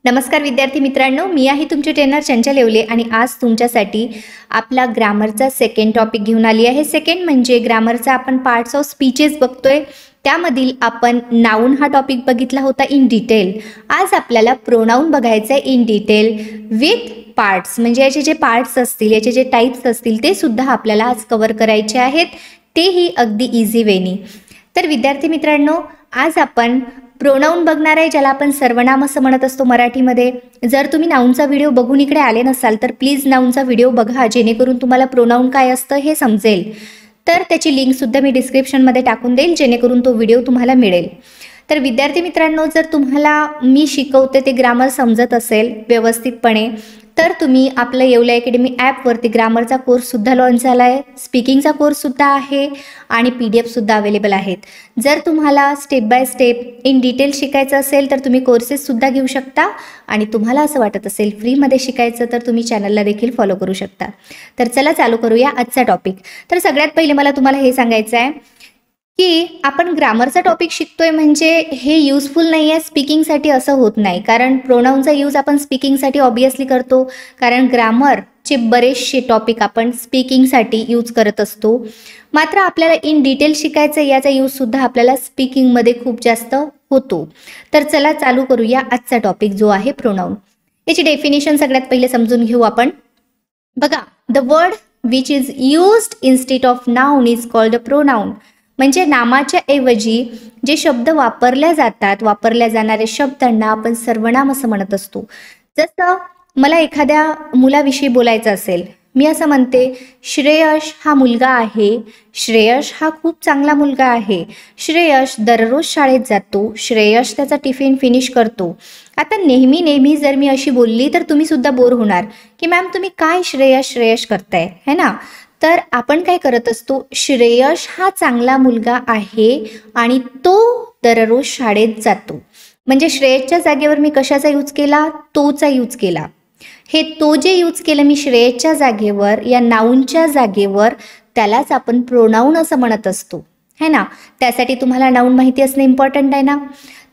नमस्कार विद्यार्थी मित्रांनो, मी आहे तुमचे ट्रेनर चंचल येवले आणि आज तुमच्यासाठी आपला ग्रामरचा सेकंड टॉपिक घेऊन आली आहे। सेकंड म्हणजे ग्रामरचा आपण पार्ट्स ऑफ स्पीचेस बघतोय, त्यामधील आपण नाउन हा टॉपिक बघितला होता इन डिटेल। आज आपल्याला प्रोनाउन बघायचं आहे इन डिटेल विथ पार्ट्स, म्हणजे याचे जे पार्ट्स असतील, याचे जे टाइप्स असतील ते सुद्धा आपल्याला आज कव्हर करायचे आहेत, तेही अगदी इझी वेनी। तर विद्यार्थी मित्रांनो, आज आपण प्रोनाउन बघणार आहे, ज्याला आपण सर्वनाम असं म्हणत असतो मराठीमध्ये। जर तुम्ही नाउनचा व्हिडिओ बघून इकडे आले नसाल तर प्लीज नाउनचा व्हिडिओ बघा, जेणेकरून तुम्हाला प्रोनाउन काय असतं हे समजेल। तर त्याची लिंक सुद्धा मी डिस्क्रिप्शनमध्ये टाकून देईल, जेणेकरून तो व्हिडिओ तुम्हाला मिळेल। तर विद्यार्थी मित्रांनो, जर तुम्हाला मी शिकवते ते ग्रामर समजत असेल व्यवस्थितपणे, तर तुम्ही आपलं येवले अकॅडमी ॲपवरती ग्रामरचा कोर्स सुद्धा लॉन्च झाला आहे, स्पीकिंगचा कोर्स सुद्धा आहे आणि PDF सुद्धा अवेलेबल आहेत। जर तुम्हाला step by step in detail शिकायचं असेल तर तुम्ही कोर्सेस सुद्धा घेऊ शकता, आणि तुम्हाला असं वाटत असेल फ्रीमध्ये शिकायचं तर तुम्ही चॅनलला देखील फॉलो करू शकता। तर चला चालू करूया आजचा टॉपिक। तर सगळ्यात पहिले मला तुम्हाला हे सांगायचं आहे की आपण ग्रामरचा टॉपिक शिकतोय म्हणजे हे युजफुल नाही आहे स्पीकिंगसाठी, असं होत नाही। कारण प्रोनाउनचा यूज आपण स्पीकिंगसाठी ऑब्वियसली करतो, कारण ग्रामरचे बरेचसे टॉपिक आपण स्पीकिंगसाठी यूज करत असतो। मात्र आपल्याला इन डिटेल शिकायचं, याचा यूजसुद्धा आपल्याला स्पीकिंगमध्ये खूप जास्त होतो। तर चला चालू करूया आजचा टॉपिक जो आहे प्रोनाउन। याची डेफिनेशन सगळ्यात पहिले समजून घेऊ आपण। बघा, the word which is used instead of noun is called a pronoun. म्हणजे नामाच्या ऐवजी जे शब्द वापरल्या जाणारे शब्दांना आपण सर्वनाम असं म्हणत असतो। जसं मला एखाद्या मुलाविषयी बोलायचं असेल, मी असं म्हणते श्रेयश हा मुलगा आहे, श्रेयश हा खूप चांगला मुलगा आहे, श्रेयश दररोज शाळेत जातो, श्रेयश त्याचा टिफिन फिनिश करतो। आता नेहमी नेहमी जर मी अशी बोलली तर तुम्ही सुद्धा बोर होणार की मॅम तुम्ही काय श्रेयश श्रेयश करताय, है ना। तर आपण काय करत असतो, श्रेयश हा चांगला मुलगा आहे आणि तो दररोज शाळेत जातो। म्हणजे श्रेयसच्या जागेवर मी कशाचा यूज केला, तोचा यूज केला। हे तो जे यूज केलं मी श्रेयसच्या जागेवर, या नाउनच्या जागेवर, त्यालाच आपण प्रोनाउन असं म्हणत असतो, है ना। त्यासाठी तुम्हाला नाउन माहिती असणं इम्पॉर्टंट आहे ना,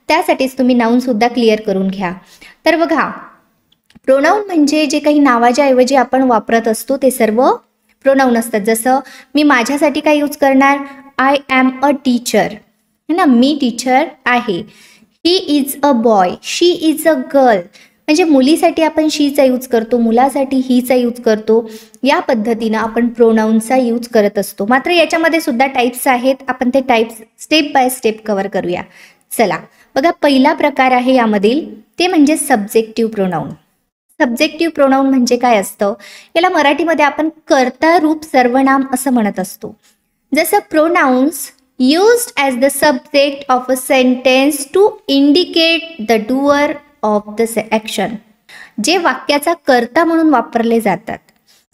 त्यासाठीच तुम्ही नाउन सुद्धा क्लिअर करून घ्या। तर बघा, प्रोनाउन म्हणजे जे काही नावाच्या ऐवजी आपण वापरत असतो ते सर्व प्रोनाउन असतात। जसं मी माझ्यासाठी काय यूज करणार, आय ॲम अ टीचर, है ना, मी टीचर आहे। He is a boy, she is a girl, म्हणजे मुलीसाठी आपण शीचा यूज करतो, मुलासाठी हीचा यूज करतो। या पद्धतीनं आपण प्रोनाउनचा यूज करत असतो। मात्र याच्यामध्ये सुद्धा टाइप्स आहेत, आपण ते types step by step cover करूया। चला बघा, पहिला प्रकार आहे यामधील, ते म्हणजे सब्जेक्टिव्ह प्रोनाउन। सब्जेक्टिव्ह प्रोनाउन म्हणजे काय असतं, याला मराठीमध्ये आपण कर्ता रूप सर्वनाम असं म्हणत असतो। जसं pronouns used as the subject of a sentence to indicate the doer of the action, जे वाक्याचा कर्ता म्हणून वापरले जातात।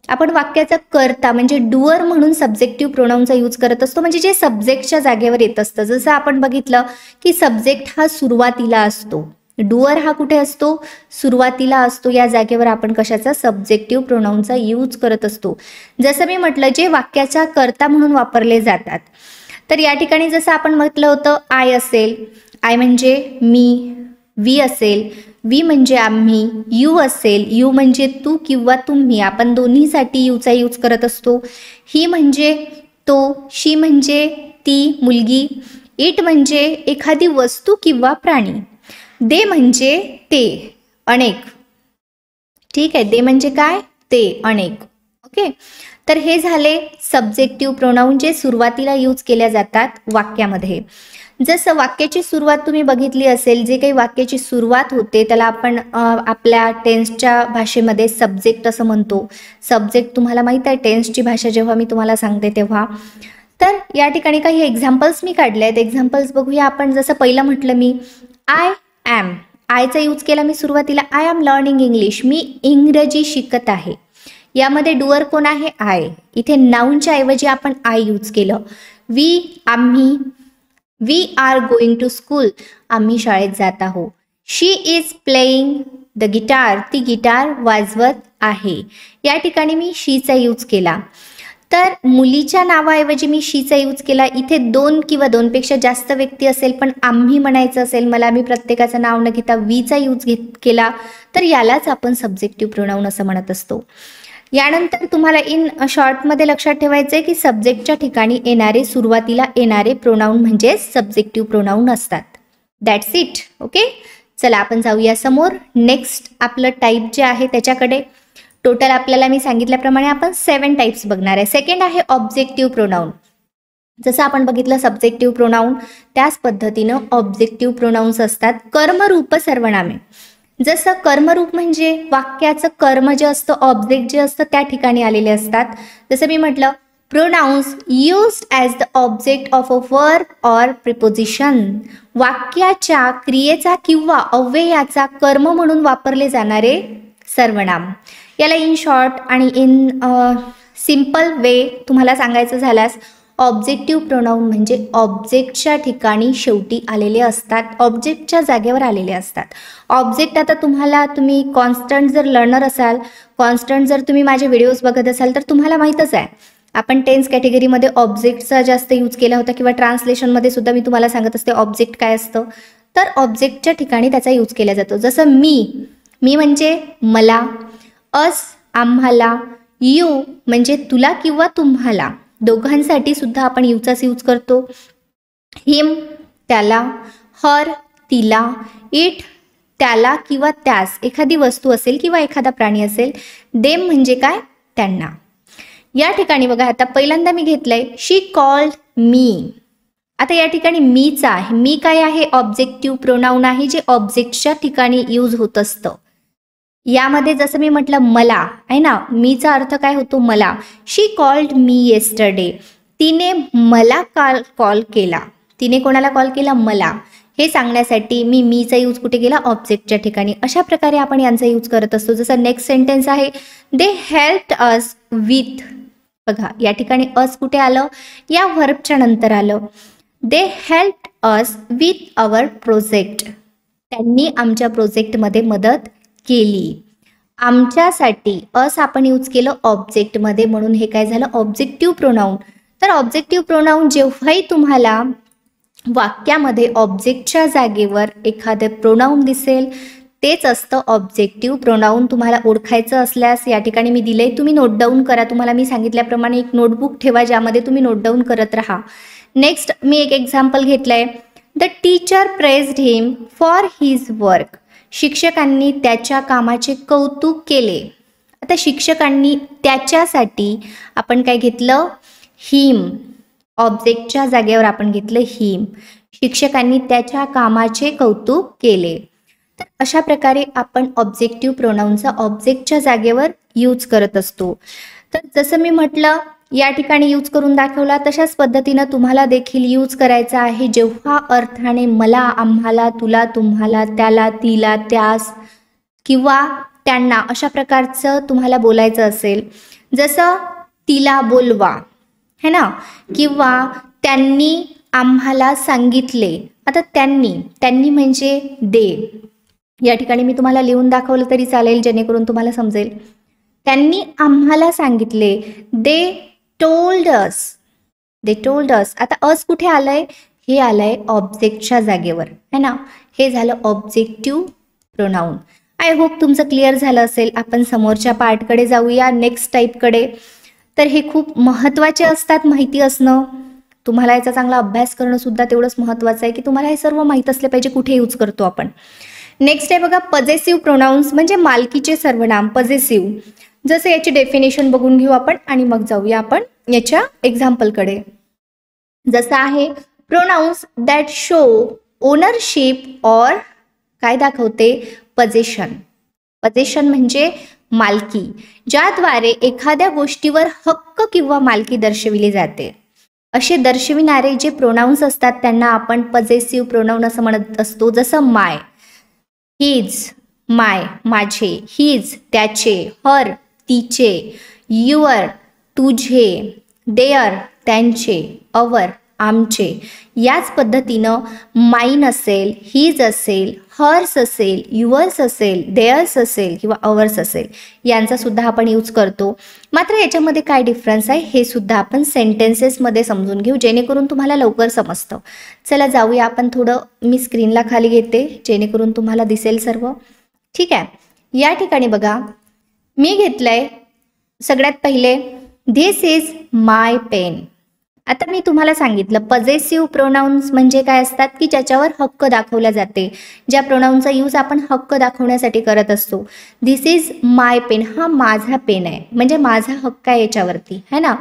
आपण वाक्याचा कर्ता म्हणजे डुअर म्हणून सब्जेक्टिव्ह प्रोनाउनचा यूज करत असतो, म्हणजे जे सब्जेक्टच्या जागेवर येत असतं। जसं आपण बघितलं की सब्जेक्ट हा सुरुवातीला असतो, डुअर हा कुठे असतो, सुरुवातीला असतो, या जागेवर आपण कशाचा, सब्जेक्टिव्ह प्रोनाउनचा यूज करत असतो। जसं मी म्हटलं, जे वाक्याचा कर्ता म्हणून वापरले जातात। तर या ठिकाणी जसं आपण म्हटलं होतं, आय असेल, आय म्हणजे मी, वी असेल, वी म्हणजे आम्ही, यू असेल, यू म्हणजे तू किंवा तुम्ही, आपण दोन्हीसाठी यूचा यूज करत असतो। ही म्हणजे तो, शी म्हणजे ती मुलगी, इट म्हणजे एखादी वस्तू किंवा प्राणी, दे म्हणजे ते, अनेक, ठीक आहे, दे म्हणजे काय, ते, अनेक, ओके। तर हे झाले सब्जेक्टिव्ह प्रोनाउन, जे सुरुवातीला यूज केल्या जातात वाक्यामध्ये। जसं वाक्याची सुरुवात तुम्ही बघितली असेल, जे काही वाक्याची सुरुवात होते त्याला आपण आपल्या टेन्सच्या भाषेमध्ये सब्जेक्ट असं म्हणतो। सब्जेक्ट तुम्हाला माहीत आहे टेन्सची भाषा जेव्हा मी तुम्हाला सांगते तेव्हा। तर या ठिकाणी काही एक्झाम्पल्स मी काढले आहेत, एक्झाम्पल्स बघूया आपण। जसं पहिलं म्हटलं मी आय ॲम, आयचा यूज केला मी सुरुवातीला, आय ॲम लर्निंग इंग्लिश, मी इंग्रजी शिकत आहे। यामध्ये डुअर कोण आहे, आय। इथे नाउनच्या ऐवजी आपण आय यूज केलं। वी, आम्ही, we are going to school, आम्ही शाळेत जात आहोत। She is playing the guitar, ती गिटार वाजवत आहे। या ठिकाणी मी शीचा यूज केला। तर मुलीच्या नावाऐवजी मी शीचा यूज केला. इथे 2 किंवा 2पेक्षा जास्त व्यक्ती असेल पण आम्ही म्हणायचं असेल मला, मी प्रत्येकाचं नाव न घेता वीचा यूज केला, तर यालाच आपण सब्जेक्टिव्ह प्रोनाऊन असं म्हणत असतो. यानंतर तुम्हाला इन शॉर्टमध्ये लक्षात ठेवायचं आहे की सब्जेक्टच्या ठिकाणी येणारे, सुरुवातीला येणारे प्रोनाऊन म्हणजे सब्जेक्टिव्ह प्रोनाऊन असतात. That's it. ओके, चला आपण जाऊया समोर. नेक्स्ट आपलं टाईप जे आहे त्याच्याकडे. टोटल आपल्याला मी सांगितल्याप्रमाणे आपण 7 टाईप्स बघणार आहे. सेकंड आहे ऑब्जेक्टिव्ह प्रोनाऊन. जसं आपण बघितलं सब्जेक्टिव्ह प्रोनाऊन, त्याच पद्धतीनं ऑब्जेक्टिव्ह प्रोनाऊन्स असतात. कर्मरूप सर्वनामे. जसं कर्मरूप म्हणजे वाक्याचं कर्म जे असतं, ऑब्जेक्ट जे असतं त्या ठिकाणी आलेले असतात. जसं मी म्हटलं, pronounce used as the object of a verb or preposition. वाक्याच्या क्रियेचा किंवा अव्ययाचा कर्म म्हणून वापरले जाणारे सर्वनाम. याला इन शॉर्ट आणि इन सिम्पल वे तुम्हाला सांगायचं झाल्यास, ऑब्जेक्टिव्ह प्रोनाऊन म्हणजे ऑब्जेक्टच्या ठिकाणी शेवटी आलेले असतात, ऑब्जेक्टच्या जागेवर आलेले असतात. ऑब्जेक्ट आता तुम्ही कॉन्स्टंट जर लर्नर असाल, कॉन्स्टंट जर तुम्ही माझे व्हिडिओज बघत असाल तर तुम्हाला माहीतच आहे, आपण टेन्स कॅटेगरीमध्ये ऑब्जेक्टचा जास्त यूज केला होता किंवा ट्रान्सलेशनमध्ये सुद्धा मी तुम्हाला सांगत असते ऑब्जेक्ट काय असतं. तर ऑब्जेक्टच्या ठिकाणी त्याचा यूज केला जातो. जसं मी म्हणजे मला, अस आम्हाला, यू म्हणजे तुला किंवा तुम्हाला, दोघांसाठी सुद्धा आपण यूचाच यूज करतो. हिम त्याला, हर तिला, इट त्याला किंवा त्यास, एखादी वस्तू असेल किंवा एखादा प्राणी असेल. देम म्हणजे काय, त्यांना. या ठिकाणी बघा, आता पहिल्यांदा मी घेतलंय शी कॉल्ड मी. आता या ठिकाणी मीचा आहे, मी काय आहे, ऑब्जेक्टिव्ह प्रोनाऊन आहे जे ऑब्जेक्टच्या ठिकाणी यूज होत असतं. यामध्ये जसं मी म्हटलं मला आहे ना, मीचा अर्थ काय होतो, मला. शी कॉल्ड मी येस्टरडे. तिने मला काल कॉल केला. तिने कोणाला कॉल केला, मला. हे सांगण्यासाठी मी मीचा यूज कुठे केला, ऑब्जेक्टच्या ठिकाणी. अशा प्रकारे आपण यांचा यूज करत असतो. जसं नेक्स्ट सेंटेन्स आहे, दे हेल्प्ड अस विथ. बघा या ठिकाणी अस कुठे आलं, या व्हर्बच्या नंतर आलं. दे helped us with our project. त्यांनी आमच्या प्रोजेक्टमध्ये मदत केली. आमच्यासाठी अस आपण यूज केलं ऑब्जेक्टमध्ये, म्हणून हे काय झालं, ऑब्जेक्टिव्ह प्रोनाऊन. तर ऑब्जेक्टिव्ह प्रोनाऊन जेव्हाही तुम्हाला वाक्यामध्ये ऑब्जेक्टच्या जागेवर एखादं प्रोनाऊन दिसेल तेच असतं ऑब्जेक्टिव्ह प्रोनाऊन. तुम्हाला ओळखायचं असल्यास या ठिकाणी मी दिलंय, तुम्ही नोट डाऊन करा. तुम्हाला मी सांगितल्याप्रमाणे एक नोटबुक ठेवा ज्यामध्ये तुम्ही नोट डाऊन करत राहा. नेक्स्ट मी एक एक्झाम्पल घेतलंय, the teacher praised him for his work. शिक्षकांनी त्याच्या कामाचे कौतुक केले. आता शिक्षकांनी त्याच्यासाठी आपण काय घेतलं, हिम. ऑब्जेक्टच्या जागेवर आपण घेतलं हिम. शिक्षकांनी त्याच्या कामाचे कौतुक केले. तर अशा प्रकारे आपण ऑब्जेक्टिव्ह प्रोनाऊनचा ऑब्जेक्टच्या जागेवर यूज करत असतो. तर जसं मी म्हटलं या ठिकाणी यूज करून दाखवला, तशाच पद्धतीनं तुम्हाला देखील यूज करायचा आहे. जेव्हा अर्थाने मला, आम्हाला, तुला, तुम्हाला, त्याला, तिला, त्यास किंवा त्यांना अशा प्रकारचं तुम्हाला बोलायचं असेल. जसं तिला बोलवा है ना, किंवा त्यांनी आम्हाला सांगितले. आता त्यांनी म्हणजे दे. या ठिकाणी मी तुम्हाला लिहून दाखवलं तरी चालेल जेणेकरून तुम्हाला समजेल. त्यांनी आम्हाला सांगितले, they told us. They told us. आता अस कुठे आलंय, हे आलंय ऑब्जेक्टच्या जागेवर है ना. हे झालं ऑब्जेक्टिव्ह प्रोनाऊन. आय होप तुमचं क्लिअर झालं असेल. आपण समोरच्या पार्टकडे जाऊया, नेक्स्ट टाईपकडे. तर हे खूप महत्त्वाचे असतात माहिती असणं. तुम्हाला याचा चांगला अभ्यास करणं सुद्धा तेवढंच महत्त्वाचं आहे की तुम्हाला हे सर्व माहीत असले पाहिजे कुठे यूज करतो आपण. नेक्स्ट आहे बघा पजेसिव्ह प्रोनाऊन्स म्हणजे मालकीचे सर्वनाम, पजेसिव्ह. जसं याची डेफिनेशन बघून घेऊ आपण आणि मग जाऊया आपण याच्या एक्झाम्पलकडे. जसं आहे pronouns that show ownership or काय दाखवते, पजेशन. पजेशन म्हणजे मालकी, ज्याद्वारे एखाद्या गोष्टीवर हक्क किंवा मालकी दर्शविली जाते. असे दर्शविणारे जे प्रोनाऊन्स असतात त्यांना आपण पजेसिव्ह प्रोनाऊन असं म्हणत असतो. जसं माय, हिज माय माझे, हिज त्याचे, हर तिचे, युअर तुझे, देअर त्यांचे, अवर आमचे. याच पद्धतीनं माईन असेल, हीज असेल, हर्स असेल, युअर्स असेल, देअर्स असेल किंवा अवर्स असेल, यांचा सुद्धा आपण यूज करतो. मात्र याच्यामध्ये काय डिफरन्स आहे हे सुद्धा आपण सेंटेन्सेसमध्ये समजून घेऊ, जेणेकरून तुम्हाला लवकर समजतं. चला जाऊया आपण थोडं, मी स्क्रीनला खाली घेते जेणेकरून तुम्हाला दिसेल सर्व. ठीक आहे, या ठिकाणी बघा मी घेतलंय सगळ्यात पहिले धिस इज माय पेन. आता मी तुम्हाला सांगितलं पजेसिव्ह प्रोनाउन्स म्हणजे काय असतात की ज्याच्यावर हक्क दाखवला जाते, ज्या प्रोनाउनचा यूज आपण हक्क दाखवण्यासाठी करत असतो. धिस इज माय पेन, हा माझा पेन आहे म्हणजे माझा हक्क आहे याच्यावरती, है ना.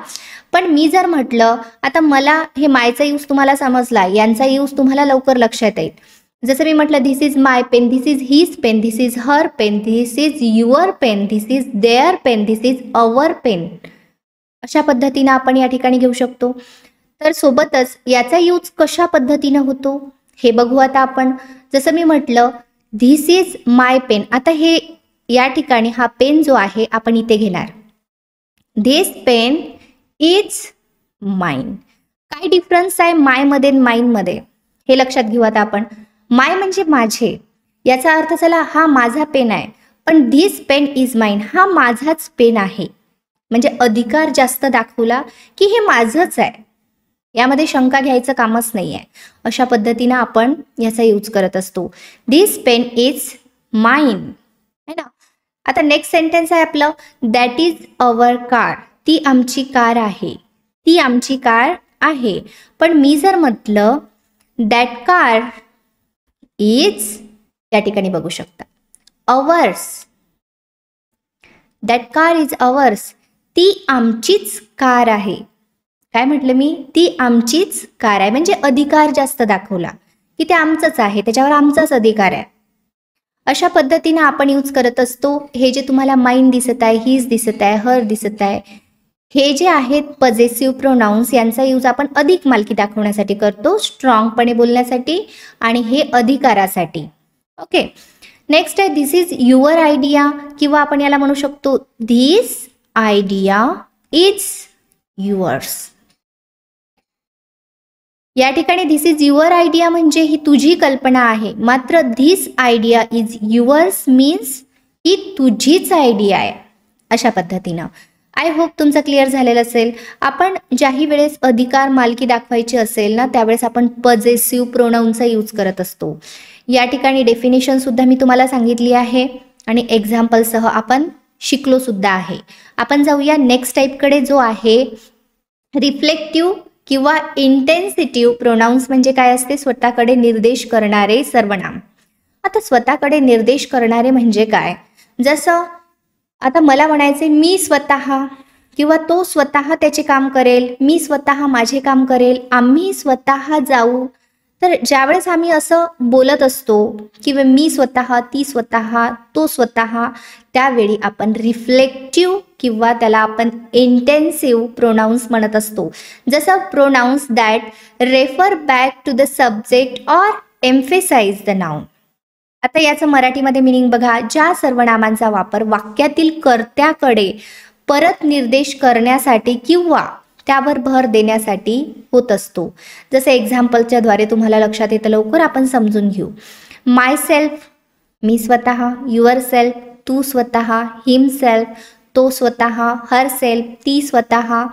पण मी जर म्हटलं, आता मला हे मायचा यूज तुम्हाला समजला, यांचा यूज तुम्हाला लवकर लक्षात येईल. जसं मी म्हटलं this is my pen, this is his pen, this is her pen, this is your pen, this is their pen, this is our pen, अशा पद्धतीनं आपण या ठिकाणी घेऊ शकतो. तर सोबतच याचा यूज कशा पद्धतीनं होतो हे बघू आता आपण. जसं मी म्हटलं धिस इज माय पेन, आता हे या ठिकाणी हा पेन जो आहे आपण इथे घेणार. This pen is mine. काय डिफरन्स आहे मायमध्ये आणि माइनमध्ये हे लक्षात घेऊ आता आपण. माय म्हणजे माझे, याचा अर्थ चला हा माझा पेन आहे, पण धिस पेन इज माइन, हा माझाच पेन आहे म्हणजे अधिकार जास्त दाखवला की हे माझंच आहे, यामध्ये शंका घ्यायचं कामच नाही आहे. अशा पद्धतीनं आपण याचा यूज करत असतो. धिस पेन इज माइन, है ना. आता नेक्स्ट सेंटेन्स आहे आपलं दॅट इज अवर कार. ती आमची कार आहे, ती आमची कार आहे. पण मी जर म्हटलं दॅट कार इज, या ठिकाणी बघू शकता ours, that car is ours, ती आमचीच कार आहे. काय म्हटलं मी, ती आमचीच कार आहे म्हणजे अधिकार जास्त दाखवला की ते आमचंच आहे, त्याच्यावर आमचाच अधिकार आहे. अशा पद्धतीनं आपण यूज करत असतो. हे जे तुम्हाला माइन दिसत आहे, हीज दिसत आहे, हर दिसत आहे, हे जे आहेत पजेसिव्ह प्रोनाउन्स, यांचा यूज आपण अधिक मालकी दाखवण्यासाठी करतो, स्ट्रॉंगपणे बोलण्यासाठी आणि हे अधिकारासाठी. ओके, नेक्स्ट आहे धिस इज युअर आयडिया किंवा आपण याला म्हणू शकतो धिस आयडिया इज युअर्स. या ठिकाणी धिस इज युअर आयडिया म्हणजे ही तुझी कल्पना आहे, मात्र this idea is yours means ही तुझीच आयडिया आहे. अशा पद्धतीनं आय होप तुमचं क्लिअर झालेलं असेल. आपण ज्याही वेळेस अधिकार मालकी दाखवायची असेल ना, त्यावेळेस आपण पजेसिव्ह प्रोनाउनचा यूज करत असतो. या ठिकाणी डेफिनेशन सुद्धा मी तुम्हाला सांगितली आहे आणि एक्झाम्पलसह आपण शिकलो सुद्धा आहे. आपण जाऊया नेक्स्ट टाईपकडे जो आहे रिफ्लेक्टिव्ह किंवा इंटेन्सिटिव्ह प्रोनाउन्स. म्हणजे काय असते, स्वतःकडे निर्देश करणारे सर्वनाम. आता स्वतःकडे निर्देश करणारे म्हणजे काय, जसं आता मला म्हणायचे मी स्वतः किंवा तो स्वतः त्याचे काम करेल, मी स्वतः माझे काम करेल, आम्ही स्वतः जाऊ. तर ज्यावेळेस आम्ही असं बोलत असतो किंवा मी स्वतः, ती स्वतः, तो स्वतः, त्यावेळी आपण रिफ्लेक्टिव्ह किंवा त्याला आपण इंटेन्सिव्ह प्रोनाउन्स म्हणत असतो. जसं pronouns that refer back to the subject or emphasize the noun. आता याचं मराठीमध्ये मिनिंग बघा, ज्या सर्वनामांचा वापर वाक्यातील कर्त्याकडे परत निर्देश करण्यासाठी किंवा त्यावर भर देण्यासाठी होत असतो. जसं एक्झाम्पलच्या द्वारे तुम्हाला लक्षात येतं, लवकर आपण समजून घेऊ. माय सेल्फ मी स्वतः, युअर सेल्फ तू स्वतः, हिम सेल्फ तो स्वतः, हर सेल्फ ती स्वतः,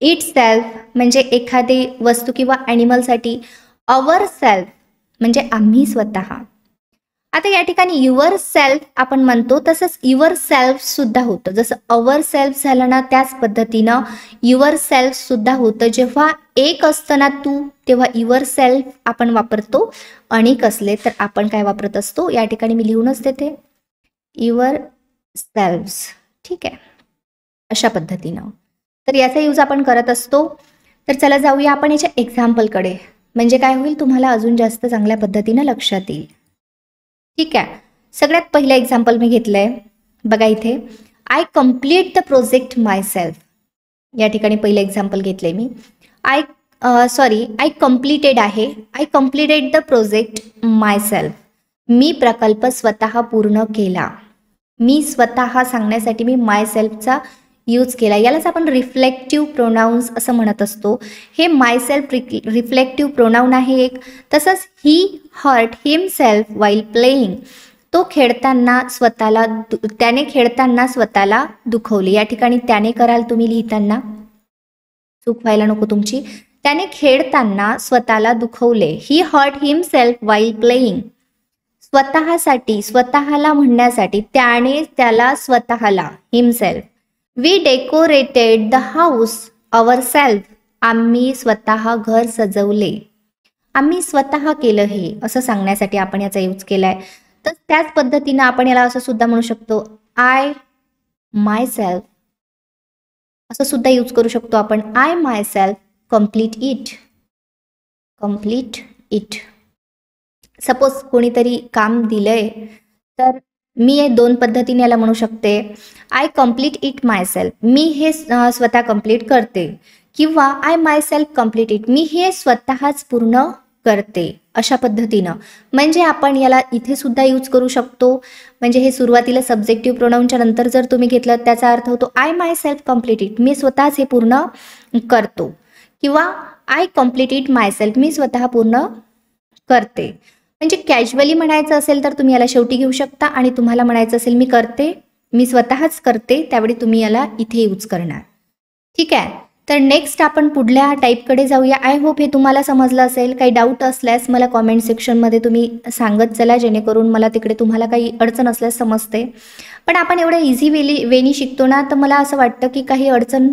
इट सेल्फ म्हणजे एखादी वस्तू किंवा ॲनिमलसाठी, अवर सेल्फ म्हणजे आम्ही स्वतः. आता या ठिकाणी युअर सेल्फ आपण म्हणतो, तसंच युअर सेल्फ सुद्धा होतं. जसं अवर सेल्फ झालं ना, त्याच पद्धतीनं युअर सेल्फ सुद्धा होतं. जेव्हा एक असतं ना तू, तेव्हा युअर सेल्फ आपण वापरतो. अनेक असले तर आपण काय वापरत असतो, या ठिकाणी मी लिहूनच देते युअर सेल्फ्स. ठीक आहे, अशा पद्धतीनं तर याचा यूज आपण करत असतो. तर चला जाऊया आपण याच्या एक्झाम्पलकडे, म्हणजे काय होईल तुम्हाला अजून जास्त चांगल्या पद्धतीनं लक्षात येईल. ठीक आहे, सगळ्यात पहिलं एक्झाम्पल मी घेतलं आहे बघा इथे, I complete the project myself. या ठिकाणी पहिलं एक्झाम्पल घेतलं आहे मी. आय कम्प्लीटेड आहे, I completed the project myself. मी प्रकल्प स्वतः पूर्ण केला. मी स्वतः सांगण्यासाठी मी माय सेल्फचा यूज केला, यालाच आपण रिफ्लेक्टिव्ह प्रोनाउन्स असं म्हणत असतो. Hey my self reflective pronoun आहे एक. तसंच ही हर्ट हिमसेल्फ वाईल प्लेइंग, तो खेळताना स्वतःला त्याने खेळताना स्वतःला दुखवले. या ठिकाणी त्याने कराल तुम्ही लिहिताना, चूक व्हायला नको तुमची. त्याने खेळताना स्वतःला दुखवले. He hurt himself while playing, स्वतःसाठी, स्वतःला म्हणण्यासाठी, त्याने त्याला स्वतःला, himself. We decorated the house ourselves, आम्ही स्वतः घर सजवले. आम्ही स्वतः केलं हे असं सांगण्यासाठी आपण याचा यूज केलाय. तर त्याच पद्धतीनं आपण याला असं सुद्धा म्हणू शकतो, आय माय सेल्फ असं सुद्धा यूज करू शकतो आपण. I myself complete it, complete it. Suppose कोणीतरी काम दिलंय तर मी हे दोन पद्धतीने याला म्हणू शकते, I complete it myself, मी हे स्वतः कम्प्लीट करते, किंवा I myself complete it, मी हे स्वतःच पूर्ण करते. अशा पद्धतीनं म्हणजे आपण याला इथे सुद्धा यूज करू शकतो. म्हणजे हे सुरुवातीला सब्जेक्टिव्ह प्रोनाउनच्या नंतर जर तुम्ही घेतलं त्याचा अर्थ होतो I myself complete it, मी स्वतःच हे पूर्ण करतो, किंवा I complete it myself, मी स्वतः पूर्ण करते. म्हणजे कॅज्युअली म्हणायचं असेल तर तुम्ही याला शेवटी घेऊ शकता, आणि तुम्हाला म्हणायचं असेल मी करते, मी स्वतःच करते, त्यावेळी तुम्ही याला इथे यूज करणार. ठीक आहे. तर नेक्स्ट आपण पुढल्या टाईपकडे जाऊया. आय होप हे तुम्हाला समजलं असेल. काही डाऊट असल्यास मला कॉमेंट सेक्शनमध्ये तुम्ही सांगत चला, जेणेकरून मला तिकडे तुम्हाला काही अडचण असल्यास समजते. पण आपण एवढं इझी वेनी शिकतो ना, तर मला असं वाटतं की काही अडचण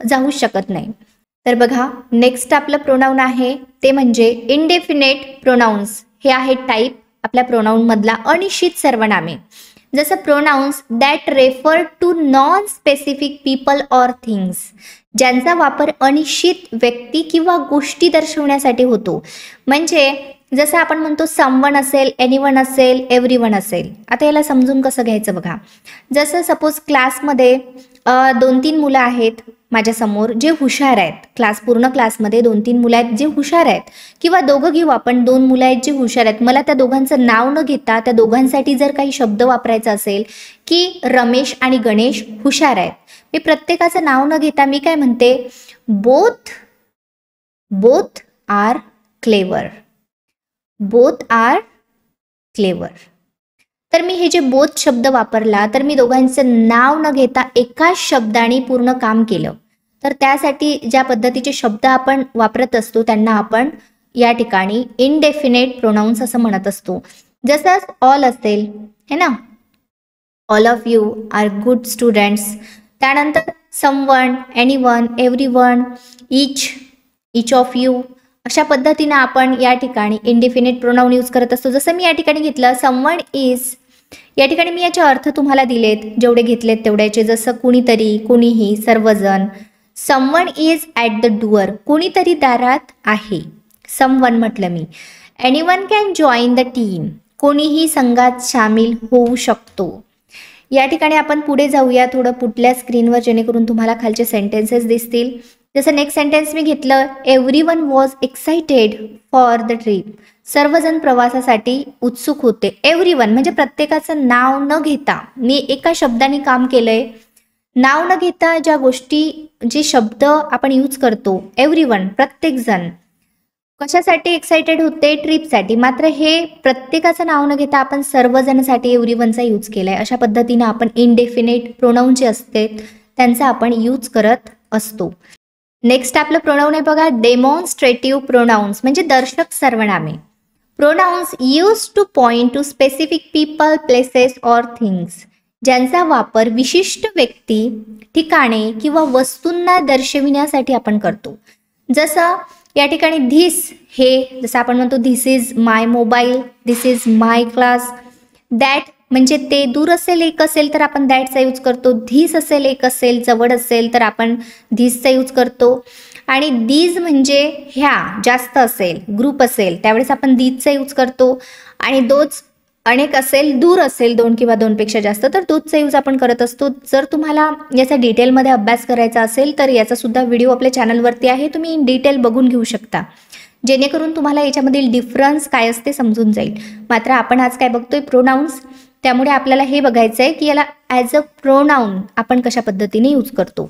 जाऊच शकत नाही. तर बघा, नेक्स्ट आपलं प्रोनाऊन आहे ते म्हणजे इनडेफिनेट प्रोनाउन्स. हे आहे टाईप आपल्या प्रोनाऊनमधला अनिश्चित सर्वनामे. जसं pronouns that refer to non specific people or things, ज्यांचा वापर अनिश्चित व्यक्ती किंवा गोष्टी दर्शवण्यासाठी होतो. म्हणजे जसं आपण म्हणतो समवन असेल, एनीवन असेल, एव्हरीवन असेल. आता याला समजून कसं घ्यायचं बघा. जसं सपोज क्लासमध्ये 2-3 मुलं आहेत माझ्यासमोर जे हुशार आहेत. पूर्ण क्लासमध्ये 2-3 मुलं आहेत जे हुशार आहेत, किंवा दोघं घेऊ आपण, 2 मुलं आहेत जे हुशार आहेत. मला त्या दोघांचं नाव न घेता त्या दोघांसाठी जर काही शब्द वापरायचा असेल की रमेश आणि गणेश हुशार आहेत, मी प्रत्येकाचं नाव न घेता मी काय म्हणते, both are clever, both are clever. तर मी हे जे बोथ शब्द वापरला तर मी दोघांचं नाव न घेता एकाच शब्दाने पूर्ण काम केलं. तर त्यासाठी ज्या पद्धतीचे शब्द आपण वापरत असतो त्यांना आपण या ठिकाणी इनडेफिनेट प्रोनाउन्स असं म्हणत असतो. जसं ऑल असेल, है ना, all of you are good students. त्यानंतर someone, anyone, everyone, each of you. अशा पद्धतीने आपण या ठिकाणी इनडेफिनेट प्रोनाउन यूज करत असतो. जसं मी या ठिकाणी घेतलं समवन इज, या ठिकाणी मी याचे अर्थ तुम्हाला दिलेत, जेवढे घेतलेत तेवढ्याचे. जसं कुणीतरी, कुणीही, सर्वजण. Someone is at the door, कुणीतरी दारात आहे, समवन म्हटलं मी. Anyone can join the team, कोणीही संघात सामील होऊ शकतो. या ठिकाणी आपण पुढे जाऊया थोडं पुढल्या स्क्रीनवर, जेणेकरून तुम्हाला खालचे सेंटेन्सेस दिसतील. जसं नेक्स्ट सेंटेन्स मी घेतलं, everyone was excited for the trip, सर्वजण प्रवासासाठी उत्सुक होते. एव्हरीवन म्हणजे प्रत्येकाचं नाव न घेता मी एका शब्दाने काम केलंय. नाव न घेता ज्या गोष्टी, जे शब्द आपण यूज करतो, एव्हरीवन प्रत्येकजण कशासाठी एक्साइटेड होते, ट्रिपसाठी. मात्र हे प्रत्येकाचं नाव न घेता आपण सर्वजणसाठी एव्हरीवनचा यूज केलाय. अशा पद्धतीनं आपण इनडेफिनेट प्रोनाउन जे असते त्यांचा आपण यूज करत असतो. नेक्स्ट आपलं प्रोनाउन आहे बघा, डेमॉन्स्ट्रेटिव्ह प्रोनाउन्स म्हणजे दर्शक सर्वनामे. Pronounce used two point two specific people, places or things, ज्यांचा वापर विशिष्ट व्यक्ती, ठिकाणे किंवा वस्तूंना दर्शविण्यासाठी आपण करतो. जसं या ठिकाणी धिस, हे जसं आपण म्हणतो this is my mobile, this is my class. That म्हणजे ते दूर असेल, एक असेल तर आपण दॅटचा यूज करतो. धिस असेल, एक असेल, जवळ असेल तर आपण धिसचा यूज करतो. आणि दीज म्हणजे ह्या, जास्त असेल, ग्रुप असेल त्यावेळेस आपण दीजचा यूज करतो. आणि दोज अनेक असेल, दूर असेल 2 किंवा 2पेक्षा जास्त तर दोजचा यूज आपण करत असतो. जर तुम्हाला याचा डिटेलमध्ये अभ्यास करायचा असेल तर याचा सुद्धा व्हिडिओ आपल्या चॅनलवरती आहे, तुम्ही इन डिटेल बघून घेऊ शकता, जेणेकरून तुम्हाला याच्यामधील डिफरन्स काय असते समजून जाईल. मात्र आपण आज काय बघतोय, प्रोनाउन्स त्यामुळे आपल्याला हे बघायचं आहे की याला ॲज अ प्रोनाऊन आपण कशा पद्धतीने यूज करतो.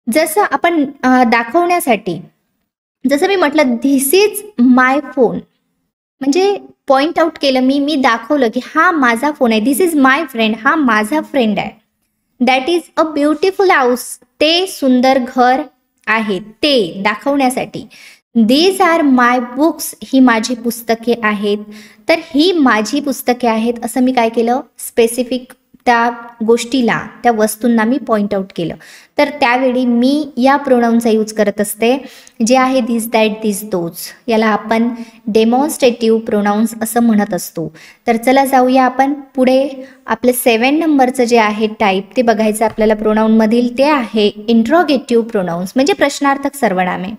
जसं आपण दाखवण्यासाठी, जसं मी म्हटलं धिस इज माय फोन, म्हणजे पॉइंट आउट केलं मी दाखवलं की हा माझा फोन आहे. धिस इज माय फ्रेंड, हा माझा फ्रेंड आहे. That is a beautiful house, ते सुंदर घर आहे, ते दाखवण्यासाठी. दीज आर माय बुक्स, ही माझी पुस्तके आहेत. तर ही माझी पुस्तके आहेत असं मी काय केलं, स्पेसिफिक त्या गोष्टीला, त्या वस्तूंना मी पॉइंट आउट केलं. तर त्यावेळी मी या प्रोनाऊनचा यूज करत असते, जे आहे दिस, दॅट, दिस, दोज. याला आपण डेमॉन्स्ट्रेटिव्ह प्रोनाऊन्स असं म्हणत असतो. तर चला जाऊया आपण पुढे. आपले 7 नंबरचं जे आहे टाईप ते बघायचं आपल्याला प्रोनाऊनमधील, ते आहे इंट्रोगेटिव्ह प्रोनाऊन्स, म्हणजे प्रश्नार्थक सर्वनामे.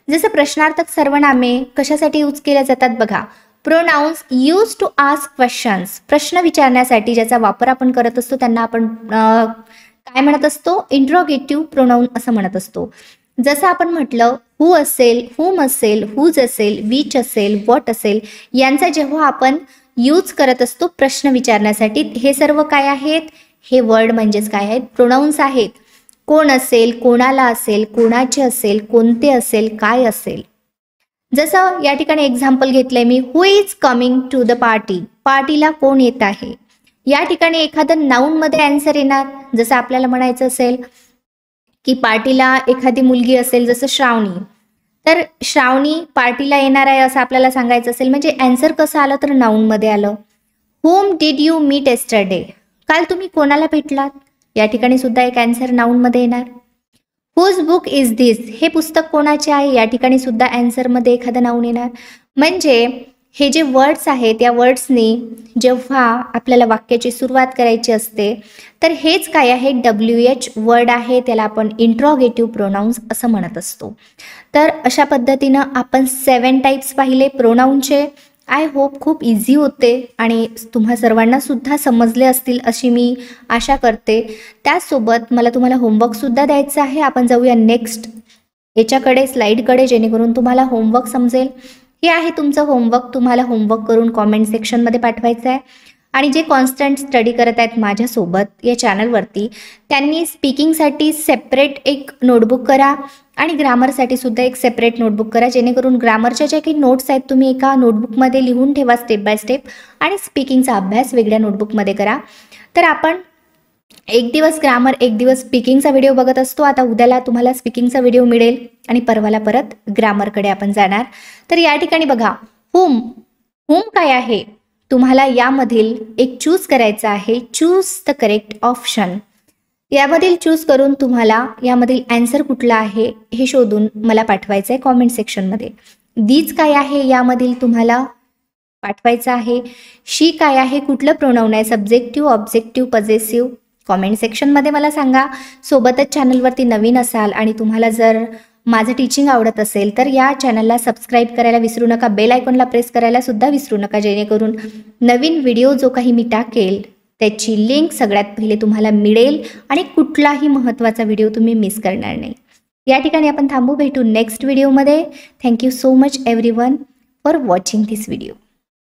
जसं प्रश्नार्थक सर्वनामे कशासाठी यूज केल्या जातात बघा. Pronouns used to ask questions, प्रश्न विचारण्यासाठी ज्याचा वापर आपण करत असतो त्यांना आपण काय म्हणत असतो, इंट्रोगेटिव्ह प्रोनाउन असं म्हणत असतो. जसं आपण म्हटलं हू असेल, हुम असेल, हुज असेल, विच असेल, व्हॉट असेल, यांचा जेव्हा आपण यूज करत असतो प्रश्न विचारण्यासाठी, हे सर्व काय आहेत, हे वर्ड म्हणजेच काय आहेत, प्रोनाउन्स आहेत. कोण असेल, कोणाला असेल, कोणाचे असेल, कोणते असेल, काय असेल. जसं या ठिकाणी एक्झाम्पल घेतलंय मी, who is coming to the party, पार्टीला कोण येत आहे. या ठिकाणी एखादं नाऊनमध्ये आन्सर येणार. जसं आपल्याला म्हणायचं असेल की पार्टीला एखादी मुलगी असेल, जसं श्रावणी, तर श्रावणी पार्टीला येणार आहे असं आपल्याला सांगायचं असेल, म्हणजे आन्सर कसं आलं तर नाऊनमध्ये आलं. Whom did you meet yesterday, काल तुम्ही कोणाला भेटलात, या ठिकाणी सुद्धा एक आन्सर नाऊनमध्ये येणार. हुज बुक इज दिस, हे पुस्तक कोणाचे आहे, या ठिकाणी सुद्धा आन्सरमध्ये एखादं नाऊन येणार. म्हणजे हे जे वर्ड्स आहेत, या वर्ड्सनी जेव्हा आपल्याला वाक्याची सुरुवात करायची असते तर हेच काय आहे, WH वर्ड आहे, त्याला आपण इंट्रोगेटिव्ह प्रोनाउन्स असं म्हणत असतो. तर अशा पद्धतीनं आपण 7 टाईप्स पाहिले प्रोनाऊनचे. आय होप खूप इझी होते आणि तुम्हा सर्वांना सुद्धा समजले असतील अशी मी आशा करते. त्याचसोबत मला तुम्हाला होमवर्कसुद्धा द्यायचं आहे. आपण जाऊया नेक्स्ट याच्याकडे, स्लाईडकडे, जेणेकरून तुम्हाला होमवर्क समजेल. हे आहे तुमचं होमवर्क. तुम्हाला होमवर्क करून कॉमेंट सेक्शनमध्ये पाठवायचं आहे. आणि जे कॉन्स्टंट स्टडी करत आहेत माझ्यासोबत या चॅनलवरती, त्यांनी स्पीकिंगसाठी सेपरेट एक नोटबुक करा आणि ग्रामरसाठी सुद्धा एक सेपरेट नोटबुक करा, जेणेकरून ग्रामरच्या ज्या काही नोट्स आहेत तुम्ही एका नोटबुकमध्ये लिहून ठेवा स्टेप बाय स्टेप, आणि स्पीकिंगचा अभ्यास वेगळ्या नोटबुकमध्ये करा. तर आपण एक दिवस ग्रामर, एक दिवस स्पीकिंगचा व्हिडिओ बघत असतो. आता उद्याला तुम्हाला स्पीकिंगचा व्हिडिओ मिळेल आणि परवाला परत ग्रामरकडे आपण जाणार. तर या ठिकाणी बघा, हुम, हुम काय आहे, तुम्हाला यामधील एक चूज करायचं आहे. Choose the correct option. यामधील चूज करून तुम्हाला यामधील आन्सर कुठला आहे हे शोधून मला पाठवायचं आहे कॉमेंट सेक्शनमध्ये. दीज काय आहे यामधील तुम्हाला पाठवायचं आहे. शी काय आहे, कुठलं प्रोनाऊन आहे, सब्जेक्टिव्ह, ऑब्जेक्टिव्ह, पजेसिव्ह, कॉमेंट सेक्शनमध्ये मला सांगा. सोबतच चॅनलवरती नवीन असाल आणि तुम्हाला जर माझं टीचिंग आवडत असेल तर या चॅनलला सबस्क्राईब करायला विसरू नका. बेल आयकॉनला प्रेस करायला सुद्धा विसरू नका, जेणेकरून नवीन व्हिडिओ जो काही मी टाकेल त्याची लिंक सगळ्यात पहिले तुम्हाला मिळेल आणि कुठलाही महत्त्वाचा व्हिडिओ तुम्ही मिस करणार नाही. या ठिकाणी आपण थांबू, भेटू नेक्स्ट व्हिडिओमध्ये. Thank you so much everyone for watching this video.